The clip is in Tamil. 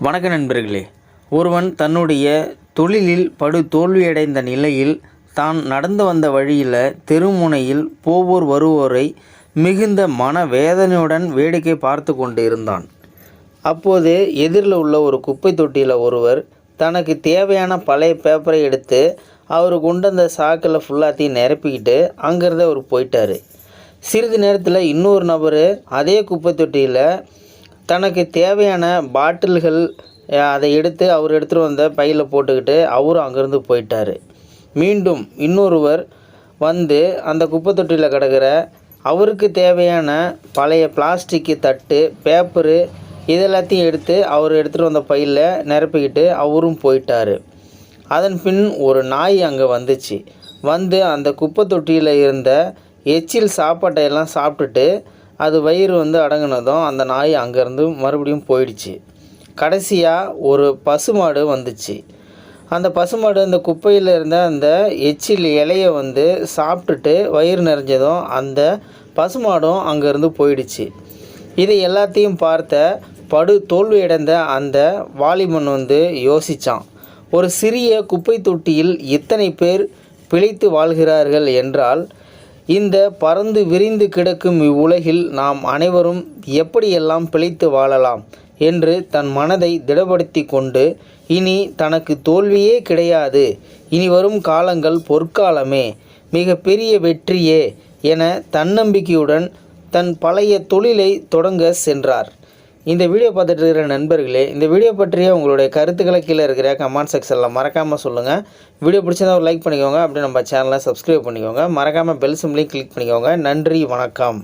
வணக்க நண்பர்களே. ஒருவன் தன்னுடைய தொழிலில் படு தோல்வியடைந்த நிலையில் தான் நடந்து வந்த வழியில் தெருமுனையில் போவோர் வருவோரை மிகுந்த மனவேதனையுடன் வேடிக்கை பார்த்து கொண்டு இருந்தான். அப்போது எதிரில் உள்ள ஒரு குப்பை தொட்டியில் ஒருவர் தனக்கு தேவையான பழைய பேப்பரை எடுத்து அவர் கொண்டு அந்த சாக்கில் ஃபுல்லாத்தையும் நிரப்பிக்கிட்டு அங்கேருந்து அவர் போயிட்டார். சிறிது நேரத்தில் இன்னொரு நபர் அதே குப்பை தொட்டியில் தனக்கு தேவையான பாட்டில்கள் அதை எடுத்து அவர் எடுத்துகிட்டு வந்த பையில் போட்டுக்கிட்டு அவரும் அங்கேருந்து போயிட்டார். மீண்டும் இன்னொருவர் வந்து அந்த குப்பை தொட்டியில் கிடக்கிற அவருக்கு தேவையான பழைய பிளாஸ்டிக்கு தட்டு, பேப்பரு இதெல்லாத்தையும் எடுத்து அவர் எடுத்துகிட்டு வந்த பையில் நிரப்பிக்கிட்டு அவரும் போயிட்டார். அதன் பின் ஒரு நாய் அங்கே வந்துச்சு. வந்து அந்த குப்பை தொட்டியில் இருந்த எச்சில் சாப்பாட்டையெல்லாம் சாப்பிட்டுட்டு அது வயிறு அடங்கினதும் அந்த நாய் அங்கேருந்து மறுபடியும் போயிடுச்சு. கடைசியாக ஒரு பசுமாடு வந்துச்சு. அந்த பசுமாடு அந்த குப்பையில் இருந்த அந்த எச்சில் இலையை சாப்பிட்டுட்டு வயிறு நிறைஞ்சதும் அந்த பசுமாடும் அங்கேருந்து போயிடுச்சு. இதை எல்லாத்தையும் பார்த்த படு தோல்வியடைந்த அந்த வாலிபன் யோசித்தான். ஒரு சிறிய குப்பை தொட்டியில் இத்தனை பேர் பிழைத்து வாழ்கிறார்கள் என்றால் இந்த பறந்து விரிந்து கிடக்கும் இவ்வுலகில் நாம் அனைவரும் எப்படியெல்லாம் பிழைத்து வாழலாம் என்று தன் மனதை திடப்படுத்தி கொண்டு இனி தனக்கு தோல்வியே கிடையாது, இனி வரும் காலங்கள் பொற்காலமே, மிக பெரிய வெற்றியே என தன்னம்பிக்கையுடன் தன் பழைய தொழிலை தொடங்க சென்றார். இந்த வீடியோ பார்த்துட்டு இருக்கிற நண்பர்களே, இந்த வீடியோ பற்றிய உங்களுடைய கருத்துக்களை கீழே இருக்கிற கமெண்ட் செக்ஷனில் மறக்காமல் சொல்லுங்கள். வீடியோ பிடிச்சதா ஒரு லைக் பண்ணிக்கோங்க. அப்படியே நம்ம சேனலை சப்ஸ்கிரைப் பண்ணிக்கோங்க. மறக்காமல் பெல் சிம்லையும் கிளிக் பண்ணிக்கோங்க. நன்றி, வணக்கம்.